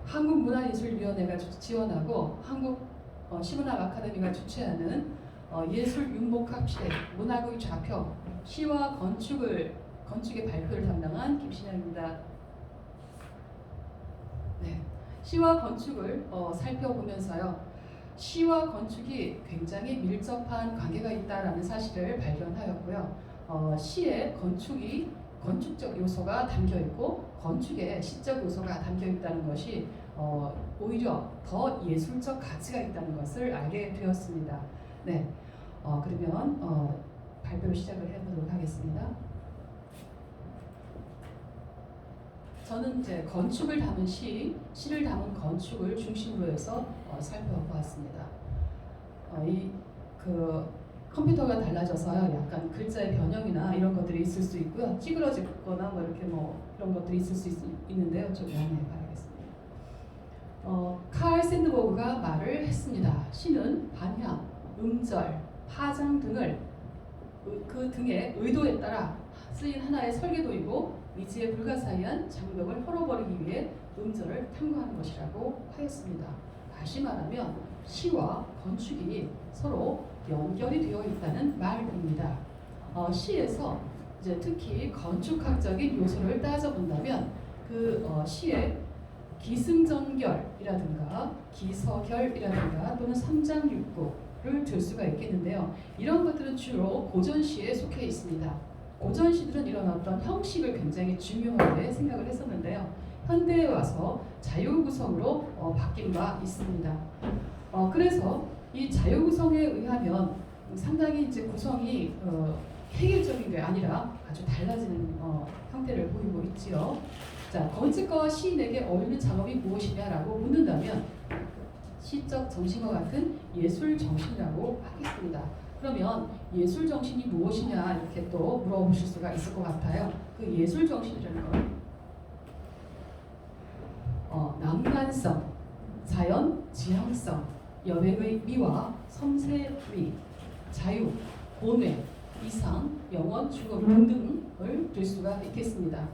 한국문화예술위원회가 지원하고 한국 시문학 아카데미가 주최하는 예술 윤목학 시대 문학의 좌표 시와 건축의 발표를 담당한 김신영입니다. 네, 시와 건축을 살펴보면서요. 시와 건축이 굉장히 밀접한 관계가 있다라는 사실을 발견하였고요. 시에 건축적 요소가 담겨 있고 건축에 시적 요소가 담겨 있다는 것이 오히려 더 예술적 가치가 있다는 것을 알게 되었습니다. 네, 그러면 발표를 시작을 해보도록 하겠습니다. 저는 이제 건축을 담은 시를 담은 건축을 중심으로 해서 살펴보았습니다. 컴퓨터가 달라져서요, 약간 글자의 변형이나 이런 것들이 있을 수 있고요, 찌그러지거나 뭐 이렇게 이런 것들이 있을 수 있는데요, 좀 양해해 바라겠습니다. 칼 샌드버그가 말을 했습니다. 시는 반향, 음절, 파장 등을 그 등의 의도에 따라 쓰인 하나의 설계도이고 미지의 불가사의한 장벽을 헐어버리기 위해 음절을 탐구하는 것이라고 하였습니다. 다시 말하면 시와 건축이 서로 연결이 되어 있다는 말입니다. 시에서 이제 특히 건축학적인 요소를 따져본다면 시의 기승전결이라든가 기서결이라든가 또는 삼장육구를 들 수가 있겠는데요. 이런 것들은 주로 고전시에 속해 있습니다. 고전시들은 이런 어떤 형식을 굉장히 중요하게 생각을 했었는데요. 현대에 와서 자유구성으로 바뀐 바 있습니다. 그래서 이 자유구성에 의하면 상당히 이제 구성이 획일적인 게 아니라 아주 달라지는 형태를 보이고 있지요. 자, 건축가와 시인에게 어울리는 작업이 무엇이냐라고 묻는다면 시적 정신과 같은 예술 정신이라고 하겠습니다. 그러면 예술 정신이 무엇이냐 이렇게 또 물어보실 수가 있을 것 같아요. 그 예술 정신이라는 건 낭만성, 자연 지향성, 여백의 미와 섬세미, 자유, 고뇌, 이상, 영원, 죽음 등등을 들 수가 있겠습니다.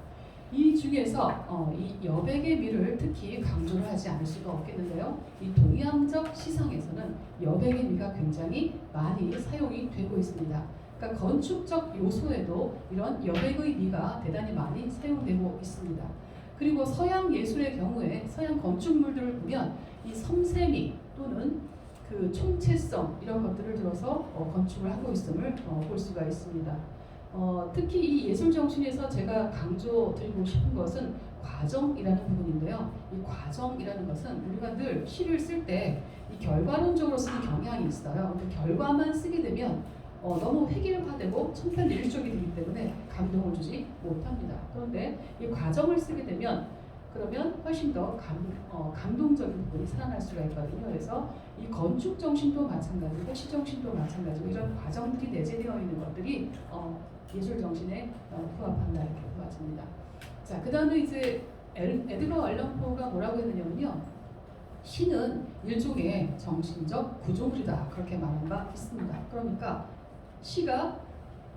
이 중에서 이 여백의 미를 특히 강조를 하지 않을 수가 없겠는데요. 이 동양적 시상에서는 여백의 미가 굉장히 많이 사용이 되고 있습니다. 그러니까 건축적 요소에도 이런 여백의 미가 대단히 많이 사용되고 있습니다. 그리고 서양 예술의 경우에 서양 건축물들을 보면 이 섬세미 또는 그 총체성 이런 것들을 들어서 건축을 하고 있음을 볼 수가 있습니다. 특히 이 예술 정신에서 제가 강조드리고 싶은 것은 과정이라는 부분인데요. 이 과정이라는 것은 우리가 늘 시를 쓸 때 이 결과론적으로 쓰는 경향이 있어요. 근데 결과만 쓰게 되면 너무 획일화되고 천편일률적이 되기 때문에 감동을 주지 못합니다. 그런데 이 과정을 쓰게 되면 그러면 훨씬 더 감동적인 부분이 살아날 수가 있거든요. 그래서 이 건축 정신도 마찬가지고 시 정신도 마찬가지고 이런 과정들이 내재되어 있는 것들이 예술 정신에 부합한다 이렇게 보아집니다. 자, 그 다음에 이제 에드거 알런 포가 뭐라고 했느냐면요. 시는 일종의 정신적 구조물이다 그렇게 말한 바 있습니다. 그러니까 시가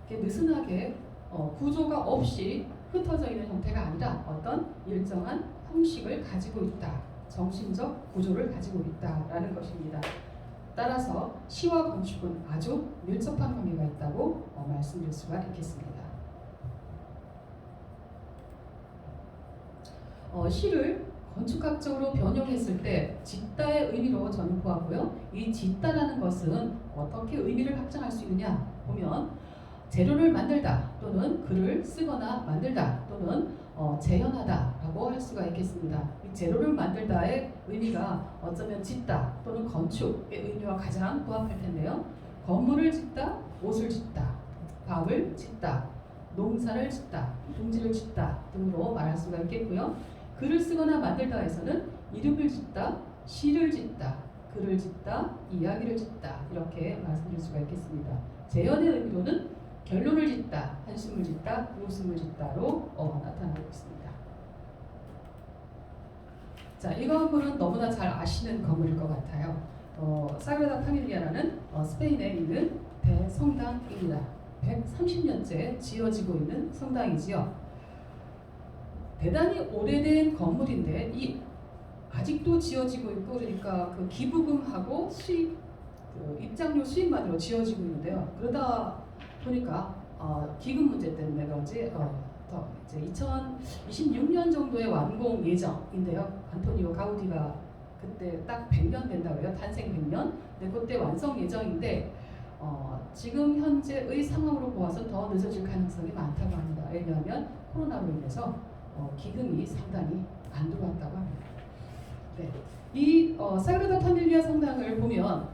이렇게 느슨하게 구조가 없이 흩어져 있는 형태가 아니라 어떤 일정한 형식을 가지고 있다. 정신적 구조를 가지고 있다라는 것입니다. 따라서 시와 건축은 아주 밀접한 관계가 있다고 말씀드릴 수가 있겠습니다. 시를 건축학적으로 변형했을 때 짓다의 의미로 저는 보았고요. 이 짓다라는 것은 어떻게 의미를 확장할 수 있느냐 보면 재료를 만들다 또는 글을 쓰거나 만들다 또는 재현하다라고 할 수가 있겠습니다. 이 재료를 만들다의 의미가 어쩌면 짓다 또는 건축의 의미와 가장 부합할 텐데요. 건물을 짓다, 옷을 짓다, 밥을 짓다, 농사를 짓다, 둥지를 짓다 등으로 말할 수가 있겠고요. 글을 쓰거나 만들다에서는 이름을 짓다, 시를 짓다, 글을 짓다, 이야기를 짓다 이렇게 말씀드릴 수가 있겠습니다. 재현의 의미로는 결론을 짓다, 한숨을 짓다, 웃음을 짓다로 나타나고 있습니다. 자, 이 건물은 너무나 잘 아시는 건물일 것 같아요. 사그라다 파밀리아라는 스페인에 있는 대성당입니다. 130년째 지어지고 있는 성당이지요. 대단히 오래된 건물인데 이 아직도 지어지고 있고 그러니까 그 기부금하고 수입 그 입장료 수입만으로 지어지고 있는데요. 그러다 보니까 기금 문제 때문에 그런지 더 이제 2026년 정도의 완공 예정인데요. 안토니오 가우디가 그때 딱 100년 된다고 해요. 탄생 100년. 근데 그때 완성 예정인데 지금 현재의 상황으로 보아서 더 늦어질 가능성이 많다고 합니다. 왜냐하면 코로나로 인해서 기금이 상당히 안 들어왔다고 합니다. 네. 이 사그라다 파밀리아 성당을 보면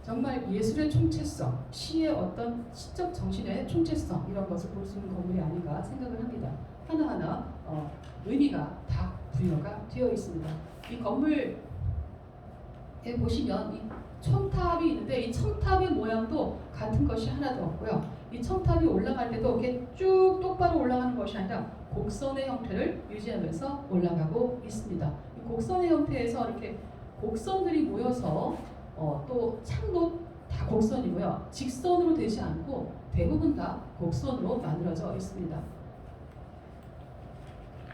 정말 예술의 총체성, 시의 어떤 시적 정신의 총체성 이런 것을 볼 수 있는 건물이 아닌가 생각을 합니다. 하나하나 의미가 다 부여가 되어 있습니다. 이 건물에 보시면 이 첨탑이 있는데 이 첨탑의 모양도 같은 것이 하나도 없고요. 이 첨탑이 올라갈 때도 이렇게 쭉 똑바로 올라가는 것이 아니라 곡선의 형태를 유지하면서 올라가고 있습니다. 이 곡선의 형태에서 이렇게 곡선들이 모여서 또 창도 다 곡선이고요. 직선으로 되지 않고 대부분 다 곡선으로 만들어져 있습니다.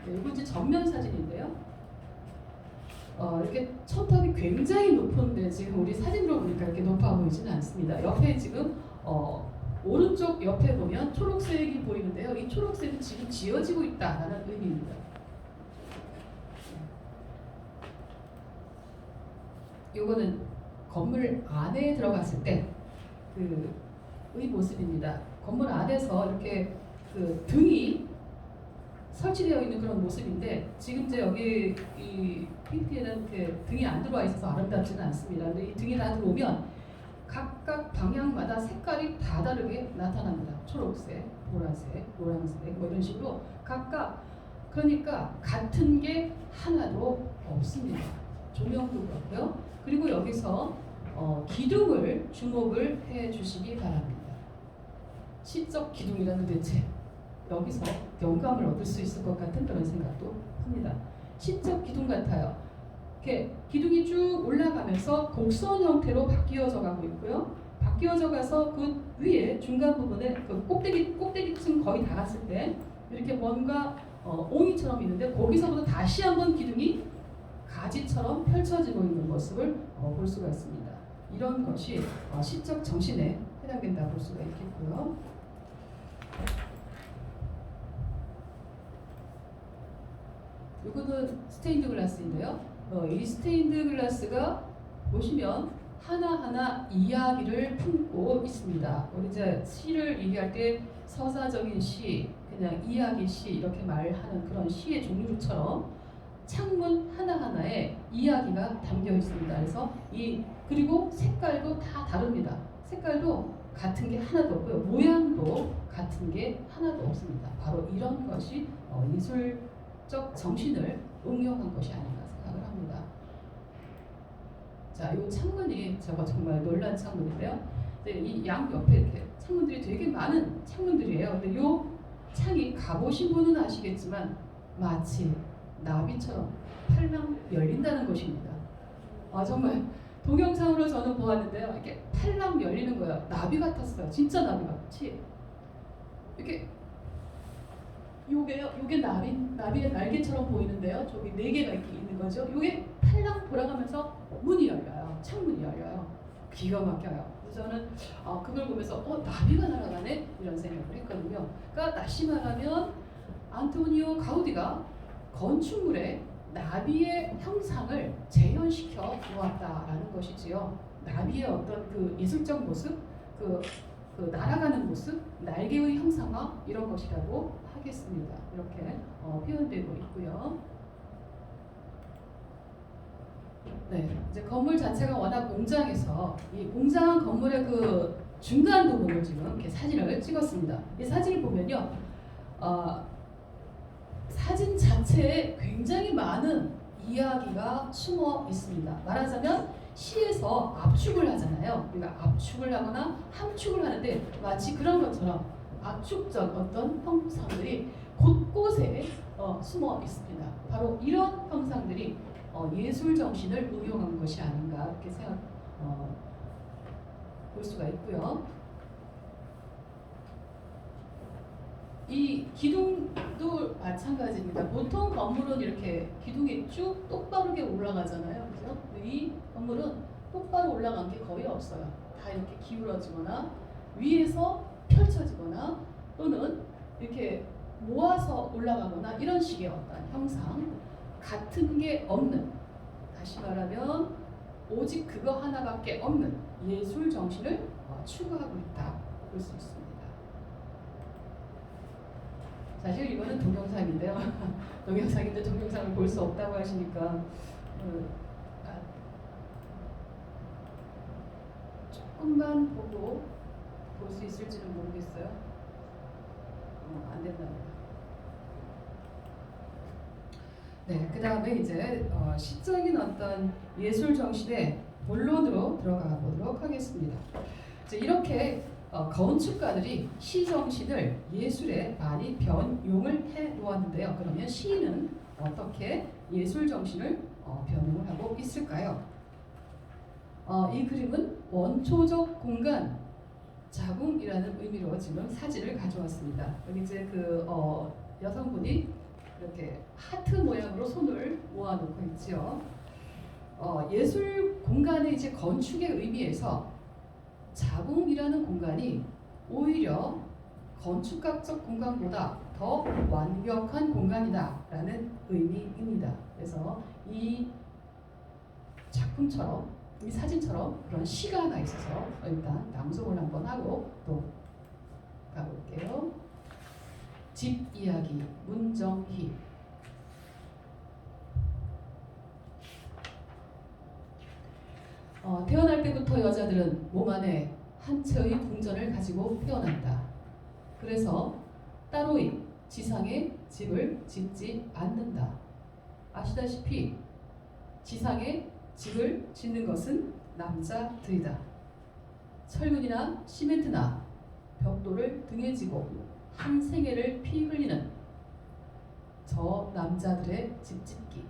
네, 이거 이제 전면 사진인데요. 이렇게 첨탑이 굉장히 높은데 지금 우리 사진으로 보니까 이렇게 높아 보이지는 않습니다. 옆에 지금 오른쪽 옆에 보면 초록색이 보이는데요. 이 초록색은 지금 지어지고 있다라는 의미입니다. 이거는 건물 안에 들어갔을 때 그의 모습입니다. 건물 안에서 이렇게 그 등이 설치되어 있는 그런 모습인데 지금 이제 여기 이 PPT에는 그 등이 안 들어와 있어서 아름답지는 않습니다. 근데 이 등이 다 들어오면 각각 방향마다 색깔이 다 다르게 나타납니다. 초록색, 보라색, 노란색 뭐 이런 식으로 각각 그러니까 같은 게 하나도 없습니다. 조명도 그렇고요. 그리고 여기서 기둥을 주목을 해 주시기 바랍니다. 시적 기둥이라는 대체 여기서 영감을 얻을 수 있을 것 같은 그런 생각도 합니다. 시적 기둥 같아요. 이렇게 기둥이 쭉 올라가면서 곡선 형태로 바뀌어져 가고 있고요. 바뀌어져 가서 그 위에 중간 부분에 그 꼭대기층 거의 다 갔을 때 이렇게 뭔가 옹이처럼 있는데 거기서부터 다시 한번 기둥이 가지처럼 펼쳐지고 있는 모습을 볼 수가 있습니다. 이런 것이 시적 정신에 해당된다 볼 수가 있겠고요. 이거는 스테인드 글라스인데요. 이 스테인드 글라스가 보시면 하나하나 이야기를 품고 있습니다. 우리 이제 시를 얘기할 때 서사적인 시, 그냥 이야기 시 이렇게 말하는 그런 시의 종류처럼 창문 하나하나에 이야기가 담겨 있습니다. 그래서 그리고 색깔도 다 다릅니다. 색깔도 같은 게 하나도 없고요. 모양도 같은 게 하나도 없습니다. 바로 이런 것이 예술적 정신을 응용한 것이 아닌가 생각을 합니다. 자, 이 창문이 저거 정말 놀란 창문인데요. 이 양 옆에 이렇게 창문들이 되게 많은 창문들이에요. 근데 이 창이 가보신 분은 아시겠지만 마치 나비처럼 팔랑 열린다는 것입니다. 정말 동영상으로 저는 보았는데요. 이렇게 팔랑 열리는 거예요. 나비 같았어요. 진짜 나비 같이. 이렇게 요게 나비의 날개처럼 보이는데요. 저기 4개가 이렇게 있는 거죠. 요게 팔랑 돌아가면서 문이 열려요. 창문이 열려요. 기가 막혀요. 그래서 저는 그걸 보면서 나비가 날아가네 이런 생각을 했거든요. 그러니까 다시 말하면 안토니오 가우디가 건축물에 나비의 형상을 재현시켜 놓았다라는 것이지요. 나비의 어떤 그 예술적 모습, 그 날아가는 모습, 날개의 형상화 이런 것이라고 하겠습니다. 이렇게 표현되고 있고요. 네, 이제 건물 자체가 워낙 공장에서 이 공장 건물의 그 중간 부분을 지금 이렇게 사진을 찍었습니다. 이 사진을 보면요, 사진 자체에 굉장히 많은 이야기가 숨어 있습니다. 말하자면 시에서 압축을 하잖아요. 우리가 압축을 하거나 함축을 하는데 마치 그런 것처럼 압축적 어떤 형상들이 곳곳에 숨어 있습니다. 바로 이런 형상들이 예술 정신을 응용한 것이 아닌가 이렇게 볼 수가 있고요. 이 기둥도 마찬가지입니다. 보통 건물은 이렇게 기둥이 쭉 똑바르게 올라가잖아요. 그죠? 이 건물은 똑바로 올라간 게 거의 없어요. 다 이렇게 기울어지거나 위에서 펼쳐지거나 또는 이렇게 모아서 올라가거나 이런 식의 어떤 형상, 같은 게 없는, 다시 말하면 오직 그거 하나밖에 없는 예술 정신을 추구하고 있다 볼 수 있습니다. 사실 이거는 동영상인데요. 동영상인데 동영상을 볼 수 없다고 하시니까 조금만 보고 볼 수 있을지는 모르겠어요. 안 된답니다. 네, 그 다음에 이제 시적인 어떤 예술 정신의 본론으로 들어가 보도록 하겠습니다. 이렇게 건축가들이 시 정신을 예술에 많이 변용을 해 놓았는데요. 그러면 시인은 어떻게 예술 정신을 변용을 하고 있을까요? 이 그림은 원초적 공간 자궁이라는 의미로 지금 사진을 가져왔습니다. 여기 이제 그 여성분이 이렇게 하트 모양으로 손을 모아놓고 있지요. 예술 공간의 이제 건축의 의미에서 자궁이라는 공간이 오히려 건축학적 공간보다 더 완벽한 공간이다라는 의미입니다. 그래서 이 작품처럼, 이 사진처럼 그런 시가 하나 있어서 일단 낭송을 한번 하고 또 가볼게요. 집 이야기 문정희. 태어날 때부터 여자들은 몸 안에 한 채의 궁전을 가지고 태어난다. 그래서 따로이 지상에 집을 짓지 않는다. 아시다시피 지상에 집을 짓는 것은 남자들이다. 철근이나 시멘트나 벽돌을 등에 지고 한 생애를 피 흘리는 저 남자들의 집짓기.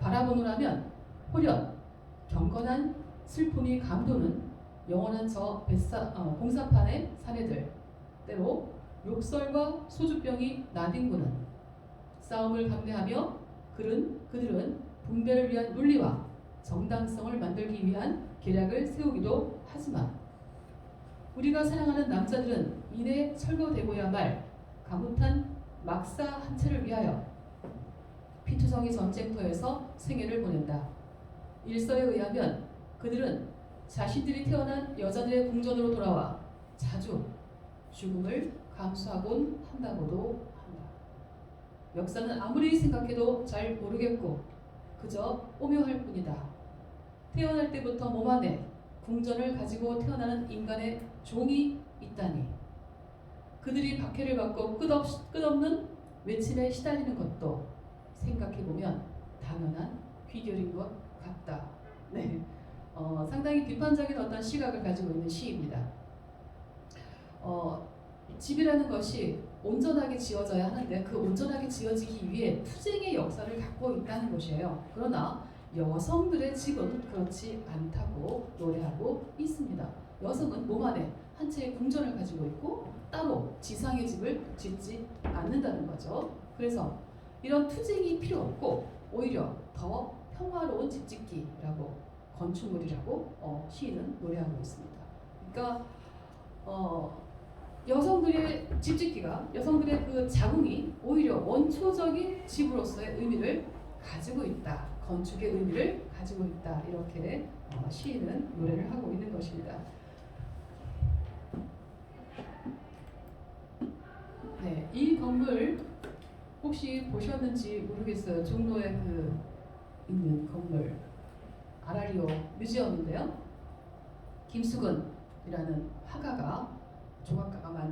바라보노라면 호련, 경건한 슬픔이 감도는 영원한 저 공사판의 사내들, 때로 욕설과 소주병이 나뒹구는 싸움을 감내하며 그들은 분배를 위한 논리와 정당성을 만들기 위한 계략을 세우기도 하지만 우리가 사랑하는 남자들은 이내 철거되고야 말 가뭇한 막사 한 채를 위하여 피투성이 전쟁터에서 생애를 보낸다. 일서에 의하면 그들은 자신들이 태어난 여자들의 궁전으로 돌아와 자주 죽음을 감수하곤 한다고도 한다. 역사는 아무리 생각해도 잘 모르겠고 그저 오묘할 뿐이다. 태어날 때부터 몸 안에 궁전을 가지고 태어나는 인간의 종이 있다니 그들이 박해를 받고 끝없는 외침에 시달리는 것도 생각해보면 당연한 귀결인 것 같다. 네, 상당히 비판적인 어떤 시각을 가지고 있는 시입니다. 집이라는 것이 온전하게 지어져야 하는데 그 온전하게 지어지기 위해 투쟁의 역사를 갖고 있다는 것이에요. 그러나 여성들의 집은 그렇지 않다고 노래하고 있습니다. 여성은 몸 안에 한 채의 궁전을 가지고 있고 따로 지상의 집을 짓지 않는다는 거죠. 그래서 이런 투쟁이 필요 없고 오히려 더 평화로운 집짓기라고 건축물이라고 시인은 노래하고 있습니다. 그러니까 여성들의 집짓기가 여성들의 그 자궁이 오히려 원초적인 집으로서의 의미를 가지고 있다. 건축의 의미를 가지고 있다. 이렇게 시인은 노래를 하고 있는 것입니다. 네, 이 건물 혹시 보셨는지 모르겠어요. 종로에 그 있는 건물 아라리오 뮤지엄인데요. 김수근이라는 화가가 조각가가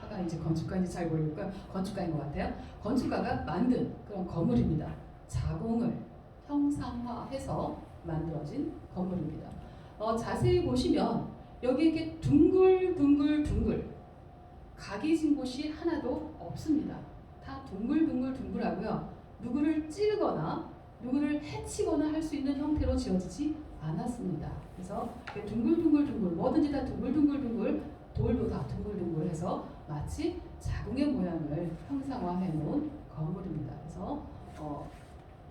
화가 이제 건축가인지 잘 모르니까 건축가인 것 같아요. 건축가가 만든 그런 건물입니다. 자궁을 형상화해서 만들어진 건물입니다. 자세히 보시면 여기 이렇게 둥글둥글 각이 진 곳이 하나도 없습니다. 다 둥글둥글하고요. 누구를 찌르거나 누구를 해치거나 할 수 있는 형태로 지어지지 않았습니다. 그래서 둥글둥글 뭐든지 다 둥글둥글 돌도 다 둥글둥글해서 마치 자궁의 모양을 형상화해 놓은 건물입니다. 그래서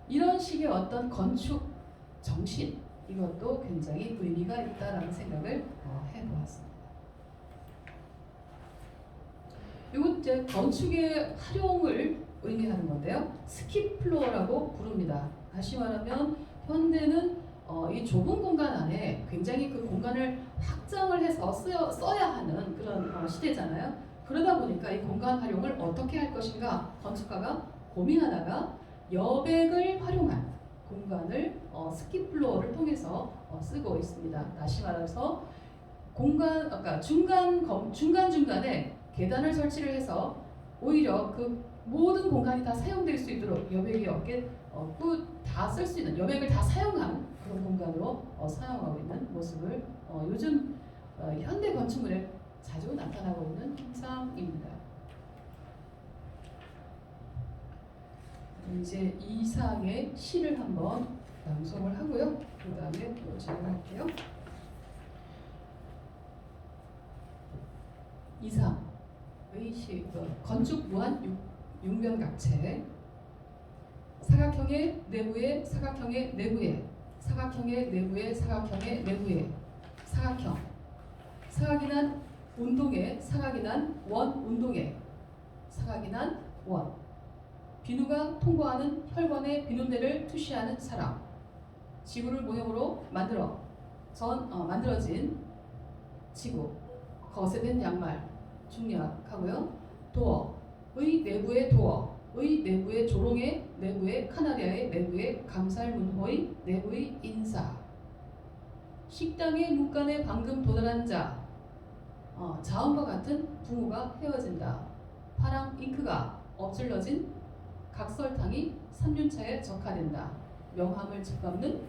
이런 식의 어떤 건축 정신 이것도 굉장히 의미가 있다라는 생각을 해보았습니다. 이건 이제 건축의 활용을 의미하는 건데요. 스킵플로어라고 부릅니다. 다시 말하면 현대는 이 좁은 공간 안에 굉장히 그 공간을 확장을 해서 써야 하는 그런 시대잖아요. 그러다 보니까 이 공간 활용을 어떻게 할 것인가 건축가가 고민하다가 여백을 활용한 공간을 스킵플로어를 통해서 쓰고 있습니다. 다시 말해서 그러니까 중간중간에 계단을 설치를 해서 오히려 그 모든 공간이 다 사용될 수 있도록 여백이 없게 다 쓸 수 있는 여백을 다 사용한 그런 공간으로 사용하고 있는 모습을 요즘 현대 건축물에 자주 나타나고 있는 현상입니다. 이제 이상의 시를 한번 낭송을 하고요. 그 다음에 또 진행할게요. 이상의 시, 건축 무한 육면각체. 사각형의 내부에 사각형의 내부에 사각형의 내부에 사각형의 내부에 사각형. 사각이 난 운동에 사각이 난 원 운동에 사각이 난 원. 비누가 통과하는 혈관의 비누내를 투시하는 사람. 지구를 모형으로 만들어진 지구. 거세된 양말. 중략하고요. 도어의 내부의 도어. 의 내부의 조롱의 내부의 카나리아의 내부의 감살문호의 내부의 인사. 식당의 문간에 방금 도달한 자. 자음과 같은 부모가 헤어진다. 파랑 잉크가 엎질러진 각설탕이 3륜차에 적화된다. 명함을 짓밟는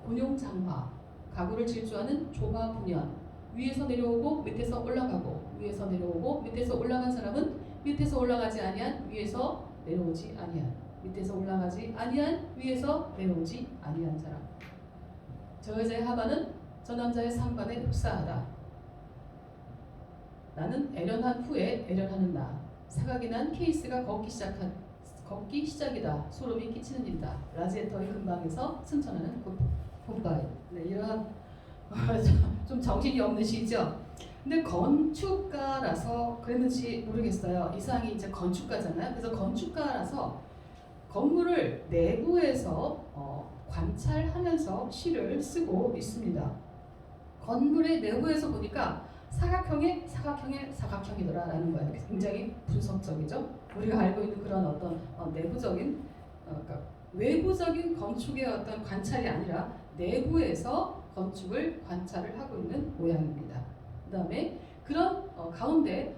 곤용장화. 가구를 질주하는 조바분연. 위에서 내려오고 밑에서 올라가고 위에서 내려오고 밑에서 올라간 사람은 밑에서 올라가지 아니한 위에서 내려오지 아니한. 밑에서 올라가지 아니한 위에서 내려오지 아니한 사람. 저 여자의 하반은 저 남자의 상반에 흡사하다. 나는 애련한 후에 애련하는 나. 사각이 난 케이스가 걷기 시작이다. 소름이 끼치는 일이다. 라지에터의 근방에서 승천하는 굿바이. 네, 이런 좀 정신이 없는 시죠. 근데 건축가라서 그랬는지 모르겠어요. 이상이 이제 건축가잖아요. 그래서 건축가라서 건물을 내부에서 관찰하면서 시를 쓰고 있습니다. 건물의 내부에서 보니까 사각형이더라라는 거예요. 굉장히 분석적이죠. 우리가 알고 있는 그런 어떤 내부적인 그러니까 외부적인 건축의 어떤 관찰이 아니라 내부에서 건축을 관찰을 하고 있는 모양입니다. 그 다음에 그런 가운데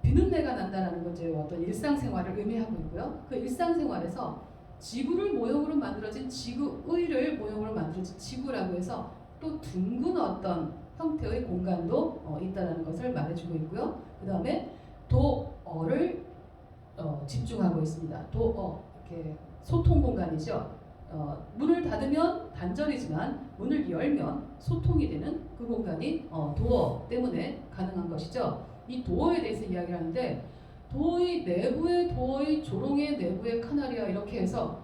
비눗내가 난다라는 것이 어떤 일상생활을 의미하고 있고요. 그 일상생활에서 지구를 모형으로 만들어진 지구의를 모형으로 만들어진 지구라고 해서 또 둥근 어떤 형태의 공간도 있다라는 것을 말해주고 있고요. 그 다음에 도어를 집중하고 있습니다. 도어 이렇게 소통 공간이죠. 문을 닫으면 단절이지만 문을 열면 소통이 되는 그 공간이 도어 때문에 가능한 것이죠. 이 도어에 대해서 이야기를 하는데 도어의 내부의 도어의 조롱의 내부의 카나리아 이렇게 해서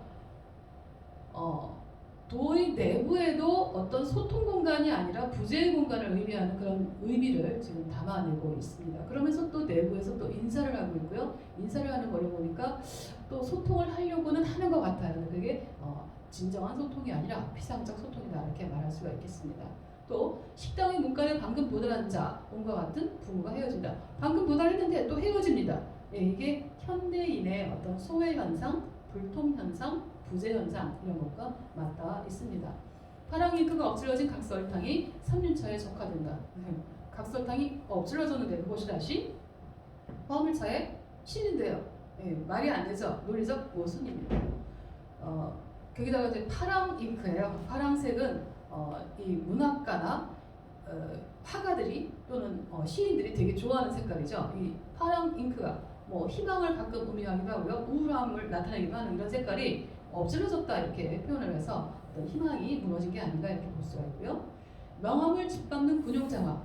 도어의 내부에도 어떤 소통 공간이 아니라 부재의 공간을 의미하는 그런 의미를 지금 담아내고 있습니다. 그러면서 또 내부에서 또 인사를 하고 있고요. 인사를 하는 거를 보니까 또 소통을 하려고는 하는 것 같아요. 그게 진정한 소통이 아니라 피상적 소통이다 이렇게 말할 수가 있겠습니다. 또 식당의 문간에 방금 도달한 자, 온과 같은 부모가 헤어진다. 방금 도달했는데 또 헤어집니다. 예, 이게 현대인의 어떤 소외 현상, 불통 현상, 부재 현상 이런 것과 맞닿아 있습니다. 파랑 잉크가 엎질러진 각설탕이 3륜차에 적화된다. 각설탕이 엎질러졌는데 그것이 다시 화물차에 실린대요. 예, 말이 안 되죠. 논리적 모순입니다. 거기다가 이제 파랑 잉크예요. 파랑색은 이 문학가나 화가들이 또는 시인들이 되게 좋아하는 색깔이죠. 이 파랑 잉크가 희망을 가끔 의미하기도 하고요. 우울함을 나타내기도 하는 이런 색깔이 엎질러졌다 이렇게 표현을 해서 어떤 희망이 무너진 게 아닌가 이렇게 볼 수가 있고요. 명함을 짓밟는 군용장화,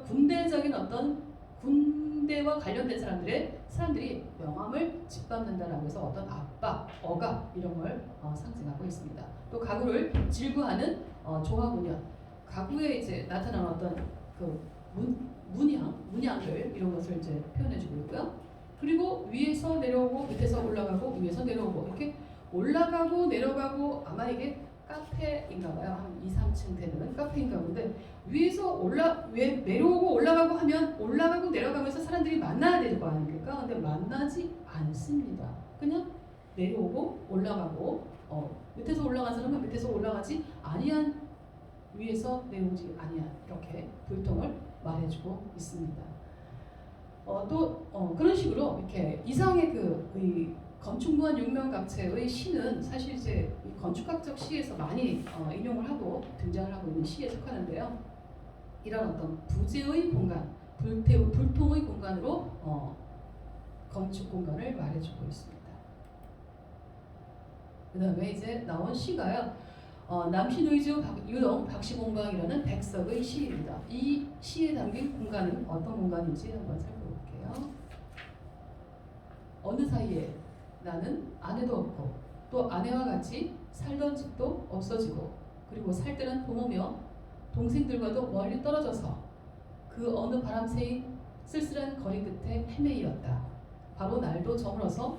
군대적인 어떤 군대와 관련된 사람들이 명함을 짓밟는다라고 해서 어떤 압박, 억압 이런 걸 상징하고 있습니다. 또 가구를 질구하는 조화군연, 가구에 이제 나타나는 어떤 그 문양들 이런 것을 이제 표현해주고 있고요. 그리고 위에서 내려오고 밑에서 올라가고 위에서 내려오고 이렇게 올라가고 내려가고 아마 이게 카페인가봐요. 한 2, 3층 되는 카페인가 본데 위에서 내려오고 올라가고 하면 올라가고 내려가면서 사람들이 만나야 될 거 아닙니까? 근데 만나지 않습니다. 그냥 내려오고 올라가고 밑에서 올라간 사람은 밑에서 올라가지 아니한 위에서 내려오지 아니한 이렇게 불통을 말해주고 있습니다. 또 그런 식으로 이렇게 이상의 이 건축무한 육명각체의 시는 사실 이제 이 건축학적 시에서 많이 인용을 하고 등장을 하고 있는 시에 속하는데요. 이런 어떤 부재의 공간, 불통의 공간으로 건축 공간을 말해주고 있습니다. 그 다음에 이제 나온 시가요. 남신의주 유동 박시공방이라는 백석의 시입니다. 이 시에 담긴 공간은 어떤 공간인지 한번 살펴볼게요. 어느 사이에 나는 아내도 없고 또 아내와 같이 살던 집도 없어지고 그리고 살 때는 부모며 동생들과도 멀리 떨어져서 그 어느 바람새인 쓸쓸한 거리 끝에 헤매이었다. 바로 날도 저물어서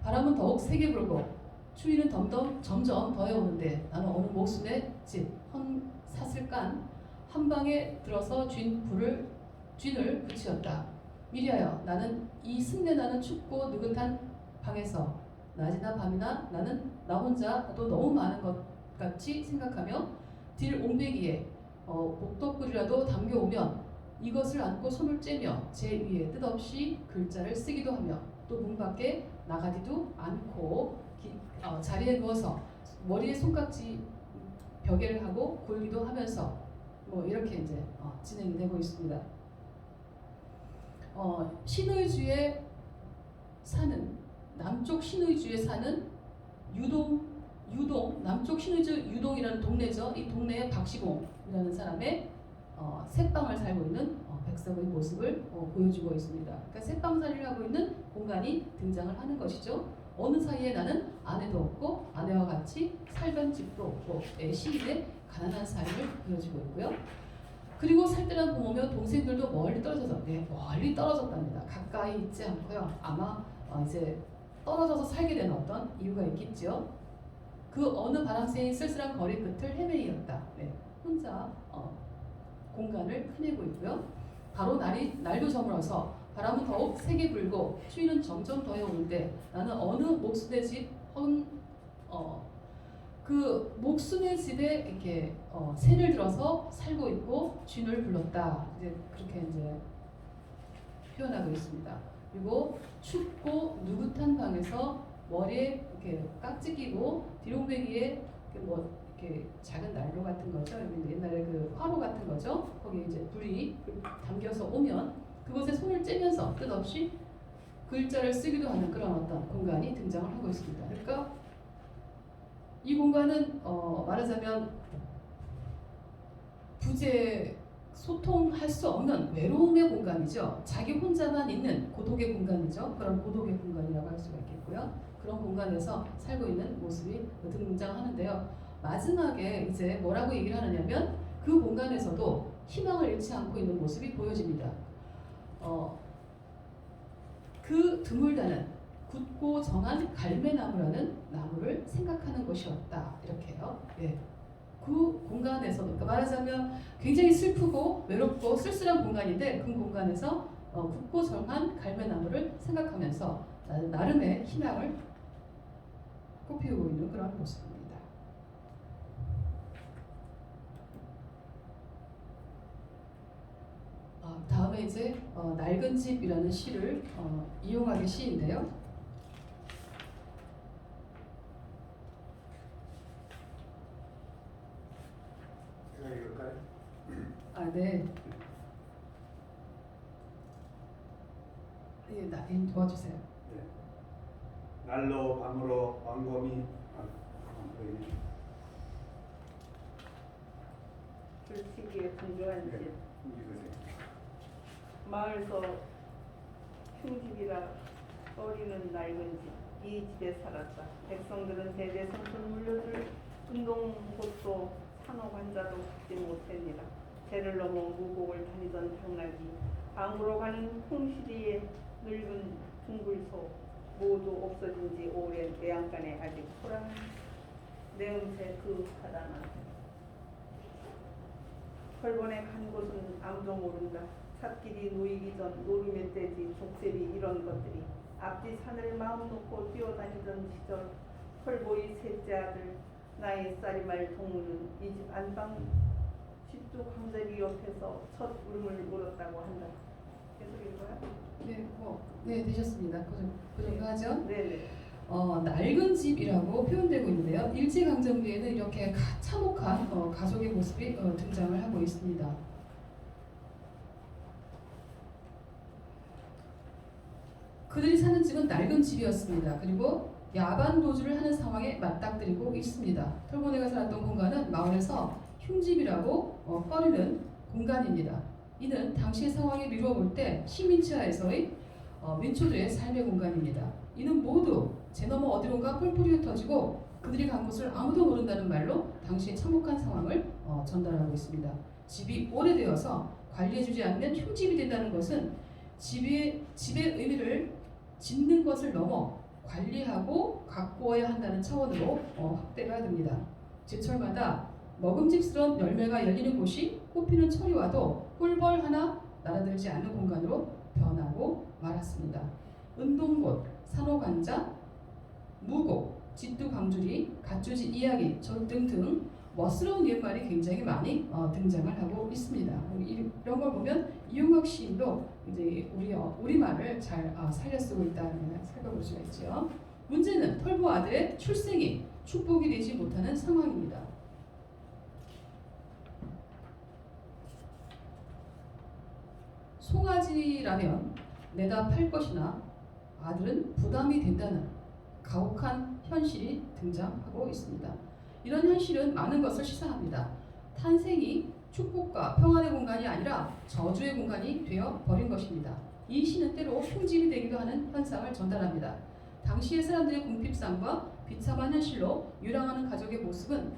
바람은 더욱 세게 불고 추위는 점점 더해오는데 나는 어느 모순의 집 사슬 깐 한 방에 들어서 쥔을 붙이었다. 미리하여 나는 이 승내나는 춥고 느긋한 방에서 낮이나 밤이나 나는 나 혼자도 너무 많은 것 같이 생각하며 딜 옹배기에 목도꿀이라도 담겨오면 이것을 안고 손을 째며 제 위에 뜻없이 글자를 쓰기도 하며 또 문 밖에 나가지도 않고 자리에 누워서 머리에 손깍지 벽에를 하고 골기도 하면서 뭐 이렇게 이제 진행이 되고 있습니다. 신의주에 사는 남쪽 신의주에 사는 유동 남쪽 신의주 유동이라는 동네죠. 이 동네에 박시공이라는 사람의 새방을 살고 있는 백석의 모습을 보여주고 있습니다. 그러니까 새방살이를 하고 있는 공간이 등장을 하는 것이죠. 어느 사이에 나는 아내도 없고 아내와 같이 살던 집도 없고 시인의 가난한 삶을 보여주고 있고요. 그리고 살뜰한 부모며 동생들도 멀리 떨어져서 멀리 떨어졌답니다. 가까이 있지 않고요. 아마 이제 떨어져서 살게 된 어떤 이유가 있겠죠. 그 어느 바람새인 쓸쓸한 거리 끝을 헤매이었다. 혼자 공간을 헤매고 있고요. 바로 날도 저물어서 바람은 더욱 세게 불고 추위는 점점 더해오는데 나는 어느 목순의 집 그 목순의 집에 이렇게 새를 들어서 살고 있고 쥔을 불렀다. 이제 그렇게 이제 표현하고 있습니다. 그리고 춥고 누긋한 방에서 머리에 이렇게 깍지 끼고 뒤롱배기에 이렇게 작은 난로 같은 거죠. 옛날에 그 화로 같은 거죠. 거기에 이제 불이 담겨서 오면 그것에 손을 째면서 끝없이 글자를 쓰기도 하는 그런 어떤 공간이 등장을 하고 있습니다. 그러니까 이 공간은 말하자면 소통할 수 없는 외로움의 공간이죠. 자기 혼자만 있는 고독의 공간이죠. 그런 고독의 공간이라고 할 수가 있겠고요. 그런 공간에서 살고 있는 모습이 등장하는데요. 마지막에 이제 뭐라고 얘기를 하느냐면 그 공간에서도 희망을 잃지 않고 있는 모습이 보여집니다. 그 드물다는 굳고 정한 갈매나무라는 나무를 생각하는 것이었다. 이렇게요. 그 공간에서도 그러니까 말하자면 굉장히 슬프고 외롭고 쓸쓸한 공간인데 그 공간에서 굳고 정한 갈매나무를 생각하면서 나름의 희망을 꽃피우고 있는 그런 모습입니다. 다음에 이제 낡은 집이라는 시를 이용하게 시인데요. 제가 읽을까요? 네. 도와주세요. 네. 날로 밤으로 왕검이 불치기에 분주한 집. 읽으세요. 마을서 흉집이라 떠리는 낡은 집, 이 집에 살았다. 백성들은 대대손손 물려줄 운동복도 산호관자도 갖지 못했니라. 죄를 넘어 무곡을 다니던 당나귀, 방으로 가는 홍시리의 늙은 둥글소 모두 없어진 지 오랜 외양간에 아직 소란 내음새 그 하다나. 헐번에 간 곳은 아무도 모른다. 삿길이 놓이기 전 노루멧돼지, 족제비 이런 것들이 앞뒤 산을 마음 놓고 뛰어다니던 시절 헐보이 셋째 아들 나의 쌀이말 동무는 이 집 안방 집도 광자리 옆에서 첫 울음을 물었다고 한다. 계속 읽어요? 네, 되셨습니다. 그 정도 하죠? 네네. 낡은 집이라고 표현되고 있는데요. 일제강점기에는 이렇게 참혹한 가족의 모습이 등장을 하고 있습니다. 그들이 사는 집은 낡은 집이었습니다. 그리고 야반 도주를 하는 상황에 맞닥뜨리고 있습니다. 털보네가 살았던 공간은 마을에서 흉집이라고 꺼리는 공간입니다. 이는 당시의 상황에 미루어 볼 때 식민지하에서의 민초들의 삶의 공간입니다. 이는 모두 제 너머 어디론가 뿔뿔이 흩어지고 그들이 간 곳을 아무도 모른다는 말로 당시의 참혹한 상황을 전달하고 있습니다. 집이 오래되어서 관리해주지 않으면 흉집이 된다는 것은 집의 의미를 짓는 것을 넘어 관리하고 가꾸어야 한다는 차원으로 확대가 됩니다. 제철마다 먹음직스러운 열매가 열리는 곳이 꽃피는 철이 와도 꿀벌 하나 날아들지 않는 공간으로 변하고 말았습니다. 은동곳, 산호관자, 무곡, 짓두광주리, 갓주지 이야기 등등 멋스러운 옛말이 굉장히 많이 등장을 하고 있습니다. 이런 걸 보면 이용학 시인도 이제 우리말을 잘 살려 쓰고 있다는 걸 살펴볼 수가 있죠. 문제는 털보 아들의 출생이 축복이 되지 못하는 상황입니다. 송아지라면 내다 팔 것이나 아들은 부담이 된다는 가혹한 현실이 등장하고 있습니다. 이런 현실은 많은 것을 시사합니다. 탄생이 축복과 평안의 공간이 아니라 저주의 공간이 되어 버린 것입니다. 이 시는 때로 흉집이 되기도 하는 현상을 전달합니다. 당시의 사람들의 궁핍상과 비참한 현실로 유랑하는 가족의 모습은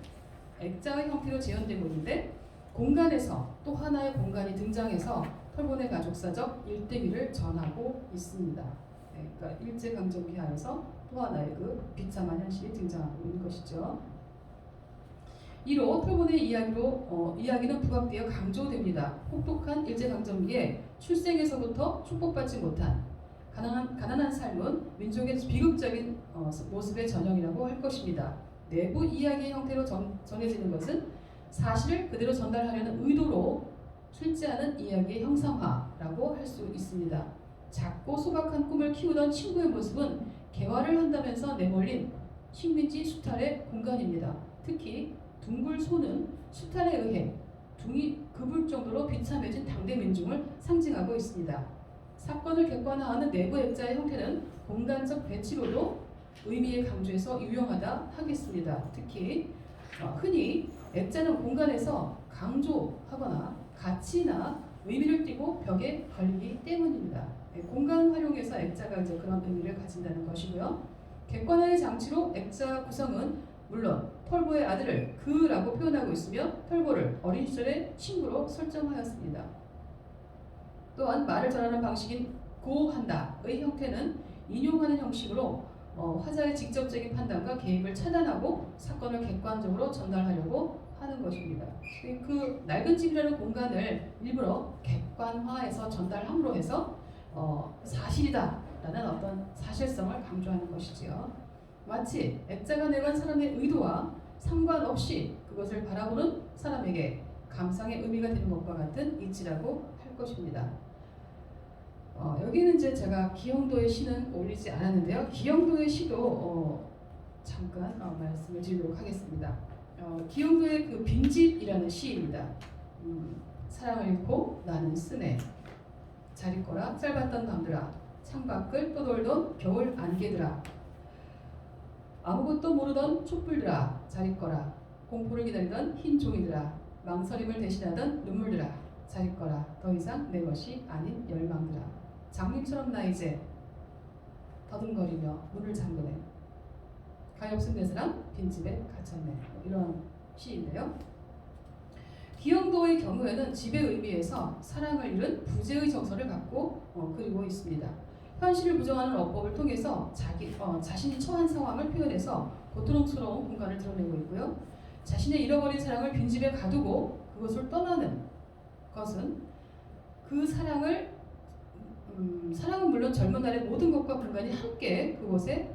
액자의 형태로 재현되고 있는데 공간에서 또 하나의 공간이 등장해서 털보네 가족사적 일대기를 전하고 있습니다. 그러니까 일제강점기 하에서 또 하나의 그 비참한 현실이 등장하고 있는 것이죠. 이로 털보네 이야기는 부각되어 강조됩니다. 혹독한 일제강점기에 출생에서부터 축복받지 못한 가난한 삶은 민족의 비극적인 모습의 전형이라고 할 것입니다. 내부 이야기의 형태로 전해지는 것은 사실을 그대로 전달하려는 의도로 출제하는 이야기의 형상화라고 할 수 있습니다. 작고 소박한 꿈을 키우던 친구의 모습은 개화를 한다면서 내몰린 식민지 수탈의 공간입니다. 특히 둥글 소는 수탈에 의해 둥이 급을 정도로 비참해진 당대 민중을 상징하고 있습니다. 사건을 객관화하는 내부 액자의 형태는 공간적 배치로도 의미의 강조에서 유용하다 하겠습니다. 특히 흔히 액자는 공간에서 강조하거나 가치나 의미를 띠고 벽에 걸리기 때문입니다. 공간 활용에서 액자가 이제 그런 의미를 가진다는 것이고요. 객관화의 장치로 액자 구성은 물론 털보의 아들을 그라고 표현하고 있으며 털보를 어린 시절의 친구로 설정하였습니다. 또한 말을 전하는 방식인 고한다의 형태는 인용하는 형식으로 화자의 직접적인 판단과 개입을 차단하고 사건을 객관적으로 전달하려고 하는 것입니다. 그 낡은 집이라는 공간을 일부러 객관화해서 전달함으로 해서 사실이다라는 어떤 사실성을 강조하는 것이지요. 마치 액자가 내건 사람의 의도와 상관없이 그것을 바라보는 사람에게 감상의 의미가 되는 것과 같은 이치라고 할 것입니다. 여기는 이제 제가 기영도의 시는 올리지 않았는데요. 기영도의 시도 잠깐 말씀을 드리도록 하겠습니다. 기영도의 그 빈집이라는 시입니다. 사랑을 잃고 나는 쓰네. 잘 있거라 짧았던 밤들아 창밖을 떠돌던 겨울 안개들아 아무것도 모르던 촛불들아 잘 있거라 공포를 기다리던 흰 종이들아 망설임을 대신하던 눈물들아 자기 거라 더 이상 내 것이 아닌 열망들아. 장님처럼 나 이제 더듬거리며 문을 잠그네. 가엾은 내 사랑 빈집에 갇혔네. 이런 시인데요. 기영도의 경우에는 집의 의미에서 사랑을 잃은 부재의 정서를 갖고 그리고 있습니다. 현실을 부정하는 어법을 통해서 자신이 처한 상황을 표현해서 고통스러운 공간을 드러내고 있고요. 자신의 잃어버린 사랑을 빈집에 가두고 그것을 떠나는 것은 그 사랑은 물론 젊은 날의 모든 것과 공간이 함께 그곳에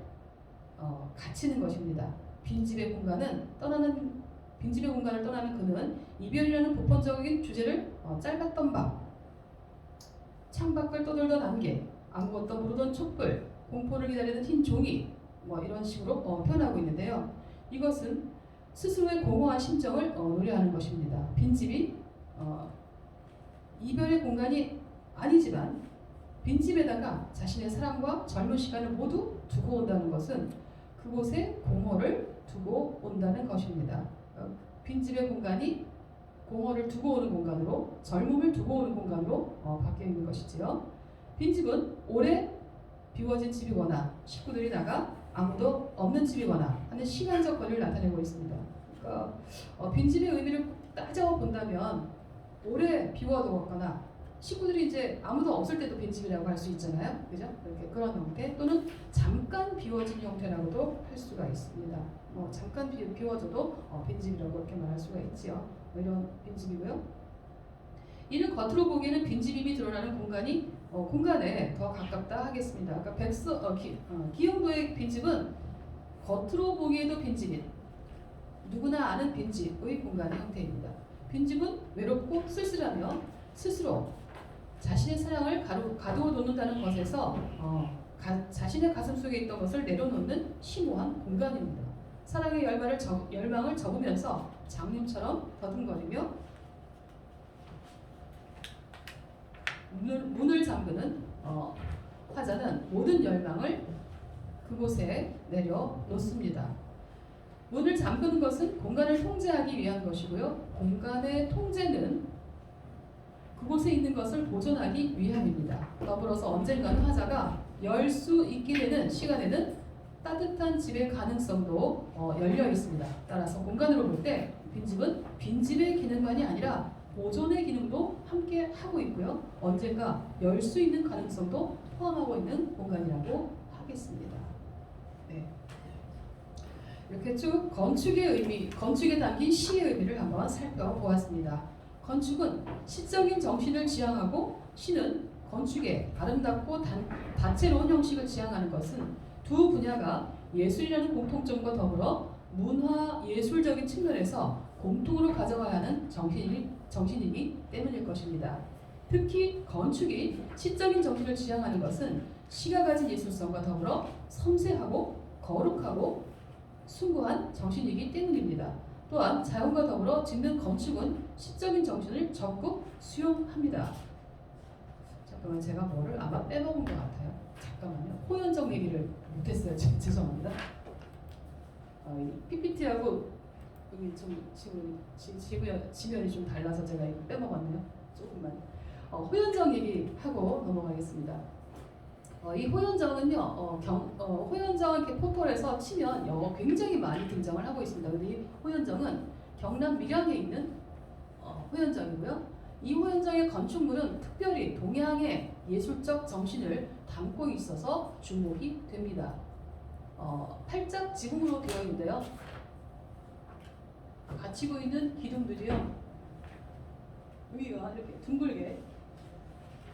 갇히는 것입니다. 빈집의 공간을 떠나는 그는 이별이라는 보편적인 주제를 짧았던 밤, 창밖을 떠돌던 안개, 아무것도 모르던 촛불, 공포를 기다리는 흰 종이 이런 식으로 표현하고 있는데요. 이것은 스스로의 공허한 심정을 노래하는 것입니다. 빈집이 이별의 공간이 아니지만 빈집에다가 자신의 사랑과 젊은 시간을 모두 두고 온다는 것은 그곳에 공허를 두고 온다는 것입니다. 빈집의 공간이 공허를 두고 오는 공간으로, 젊음을 두고 오는 공간으로 바뀌어 있는 것이지요. 빈집은 오래 비워진 집이거나 식구들이 나가 아무도 없는 집이거나 하는 시간적 거리를 나타내고 있습니다. 그러니까 빈집의 의미를 따져본다면 오래 비워두었거나 식구들이 이제 아무도 없을 때도 빈집이라고 할 수 있잖아요. 그죠? 이렇게 그런 형태 또는 잠깐 비워진 형태라고도 할 수가 있습니다. 잠깐 비워져도 빈집이라고 이렇게 말할 수가 있지요. 이런 빈집이고요. 이는 겉으로 보기에는 빈집임이 드러나는 공간에 더 가깝다 하겠습니다. 그러니까 기영도의 빈집은 겉으로 보기에도 빈집인 누구나 아는 빈집의 공간의 형태입니다. 빈집은 외롭고 쓸쓸하며 스스로 자신의 사랑을 가두어 놓는다는 것에서 자신의 가슴 속에 있던 것을 내려놓는 심오한 공간입니다. 사랑의 열망을 접으면서 장님처럼 더듬거리며 문을 잠그는 화자는 모든 열망을 그곳에 내려놓습니다. 문을 잠그는 것은 공간을 통제하기 위한 것이고요. 공간의 통제는 그곳에 있는 것을 보존하기 위함입니다. 더불어서 언젠가는 화자가 열 수 있게 되는 시간에는 따뜻한 집의 가능성도 열려 있습니다. 따라서 공간으로 볼 때 빈집은 빈집의 기능만이 아니라 보존의 기능도 함께 하고 있고요. 언젠가 열 수 있는 가능성도 포함하고 있는 공간이라고 하겠습니다. 네. 이렇게 쭉 건축에 담긴 시의 의미를 한번 살펴보았습니다. 건축은 시적인 정신을 지향하고 시는 건축의 아름답고 다채로운 형식을 지향하는 것은 두 분야가 예술이라는 공통점과 더불어 문화 예술적인 측면에서 공통으로 가져가야 하는 정신이기 때문일 것입니다. 특히 건축이 시적인 정신을 지향하는 것은 시가 가진 예술성과 더불어 섬세하고 거룩하고 숭고한 정신이기 때문입니다. 또한 자연과 더불어 짓는 건축은 시적인 정신을 적극 수용합니다. 잠깐만 제가 뭐를 아마 빼먹은 것 같아요. 잠깐만요. 호연적 얘기를 못했어요. 죄송합니다. PPT하고 여기 좀 지면이 좀 달라서 제가 이거 빼먹었네요. 조금만. 호연적 얘기하고 넘어가겠습니다. 이 호연정은요, 호연정 이렇게 포털에서 치면 굉장히 많이 등장을 하고 있습니다. 근데 이 호연정은 경남 밀양에 있는 호연정이고요. 이 호연정의 건축물은 특별히 동양의 예술적 정신을 담고 있어서 주목이 됩니다. 팔짝 지붕으로 되어 있는데요. 갇히고 있는 기둥들이요. 여기가 이렇게 둥글게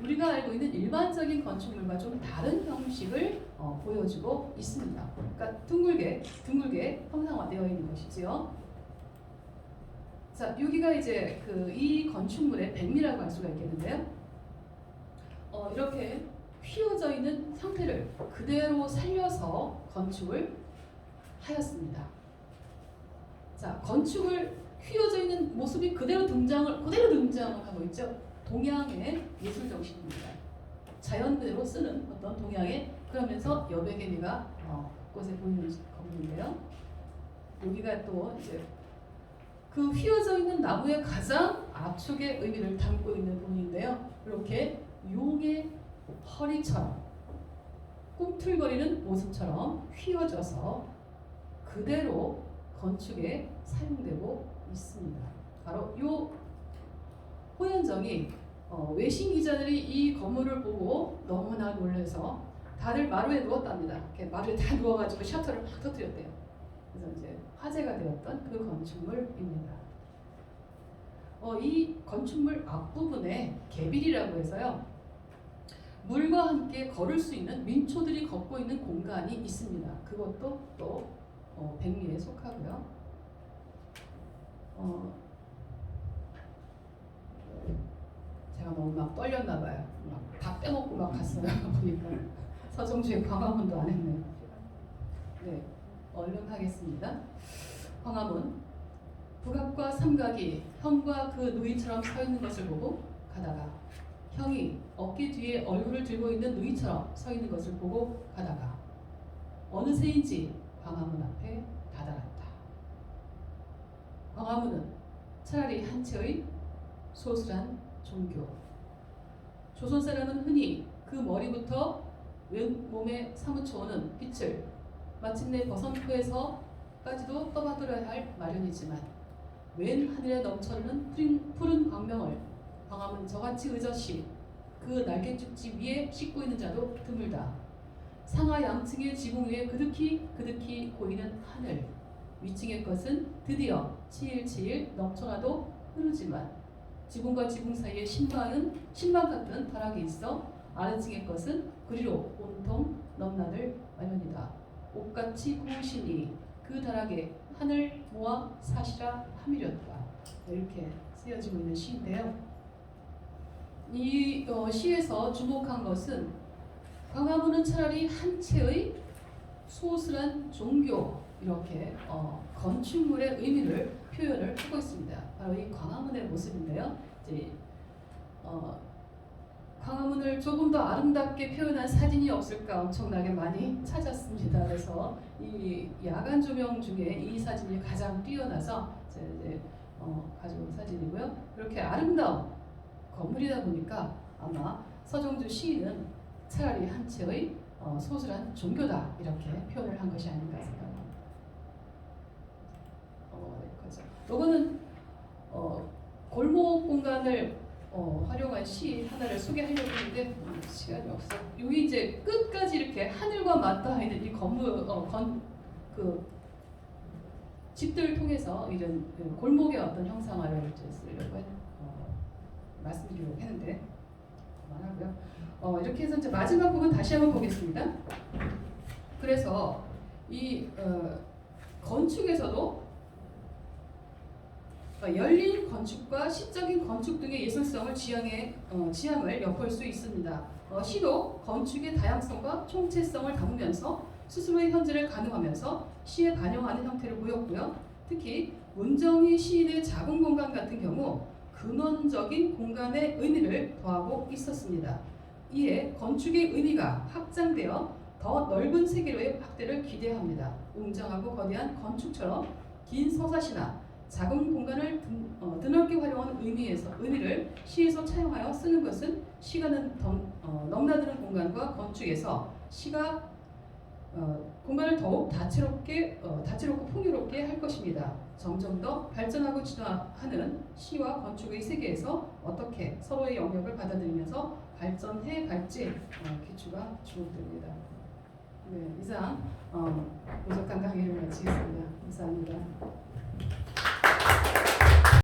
우리가 알고 있는 일반적인 건축물과 좀 다른 형식을 보여주고 있습니다. 그러니까 둥글게 형상화되어 있는 것이지요. 자, 여기가 이제 이 건축물의 백미라고 할 수가 있겠는데요. 이렇게 휘어져 있는 상태를 그대로 살려서 건축을 하였습니다. 자, 건축을 휘어져 있는 모습이 그대로 등장을 하고 있죠. 동양의 예술 정신입니다. 자연 그대로 쓰는 어떤 동양의 그러면서 여백의 미가 곳에 보이는 건물인데요. 여기가 또 이제 그 휘어져 있는 나무의 가장 앞쪽의 의미를 담고 있는 부분인데요. 이렇게 용의 허리처럼 꿈틀거리는 모습처럼 휘어져서 그대로 건축에 사용되고 있습니다. 바로 이 호연정이 외신 기자들이 이 건물을 보고 너무나 놀라서 다들 마루에 누웠답니다. 이렇게 마루에 다 누워가지고 셔터를 막 터뜨렸대요. 그래서 이제 화제가 되었던 그 건축물입니다. 이 건축물 앞부분에 개빌이라고 해서요. 물과 함께 걸을 수 있는 민초들이 걷고 있는 공간이 있습니다. 그것도 또 백미에 속하고요. 제가 너무 막 떨렸나 봐요. 막 다 빼먹고 막 갔어요. 보니까 서정주의 광화문도 안 했네요. 네, 얼른 하겠습니다. 광화문 북악과 삼각이 형과 그 누이처럼 서 있는 것을 보고 가다가 형이 어깨 뒤에 얼굴을 들고 있는 누이처럼 서 있는 것을 보고 가다가 어느새인지 광화문 앞에 다다랐다. 광화문은 차라리 한 채의 소수란 종교. 조선 사람은 흔히 그 머리부터 왼 몸에 사무쳐오는 빛을 마침내 버선포에서까지도 떠받들어야 할 마련이지만 왼 하늘에 넘쳐흐르는 푸른 광명을 광화문 저같이 의젓이 그 날개죽지 위에 싣고 있는 자도 드물다. 상하 양층의 지붕 위에 그득히 보이는 하늘, 위층의 것은 드디어 치일치일 넘쳐나도 흐르지만 지붕과 지붕 사이에 신방 같은 다락이 있어 아래층의 것은 그리로 온통 넘나들 마련이다. 옷같이 고우시니 그 다락에 하늘 모아 사시라 함이렸다. 이렇게 쓰여지고 있는 시인데요. 이 시에서 주목한 것은 광화문은 차라리 한 채의 소슬한 종교 이렇게 건축물의 의미를 표현을 하고 있습니다. 바로 이 광화문의 모습인데요. 이제 광화문을 조금 더 아름답게 표현한 사진이 없을까 엄청나게 많이 찾았습니다. 그래서 이 야간 조명 중에 이 사진이 가장 뛰어나서 이제 가져온 사진이고요. 이렇게 아름다운 건물이다 보니까 아마 서정주 시인은 차라리 한 채의 소슬한 종교다 이렇게 표현을 한 것이 아닌가 생각합니다. 이거는 골목 공간을 활용한 시 하나를 소개하려고 했는데 시간이 없어. 여기 이제 끝까지 이렇게 하늘과 맞닿아 있는 이 건물 그 집들을 통해서 이런 골목의 어떤 형상화를 쓰려고 말씀드리려고 했는데 그만하고요. 이렇게 해서 이제 마지막 부분 다시 한번 보겠습니다. 그래서 이 건축에서도 열린 건축과 시적인 건축 등의 예술성을 지향을 엿볼 수 있습니다. 시도 건축의 다양성과 총체성을 담으면서 스스로의 현재를 가늠하면서 시에 반영하는 형태를 보였고요. 특히 문정희 시인의 작은 공간 같은 경우 근원적인 공간의 의미를 더하고 있었습니다. 이에 건축의 의미가 확장되어 더 넓은 세계로의 확대를 기대합니다. 웅장하고 거대한 건축처럼 긴 서사시나 작은 공간을 드넓게 활용한 의미를 시에서 차용하여 쓰는 것은 시간은 넘나드는 공간과 건축에서 시가 공간을 더욱 다채롭고 풍요롭게 할 것입니다. 점점 더 발전하고 진화하는 시와 건축의 세계에서 어떻게 서로의 영역을 받아들이면서 발전해 갈지 기초가 주목됩니다. 네, 이상 오적한 강의를 마치겠습니다. 감사합니다.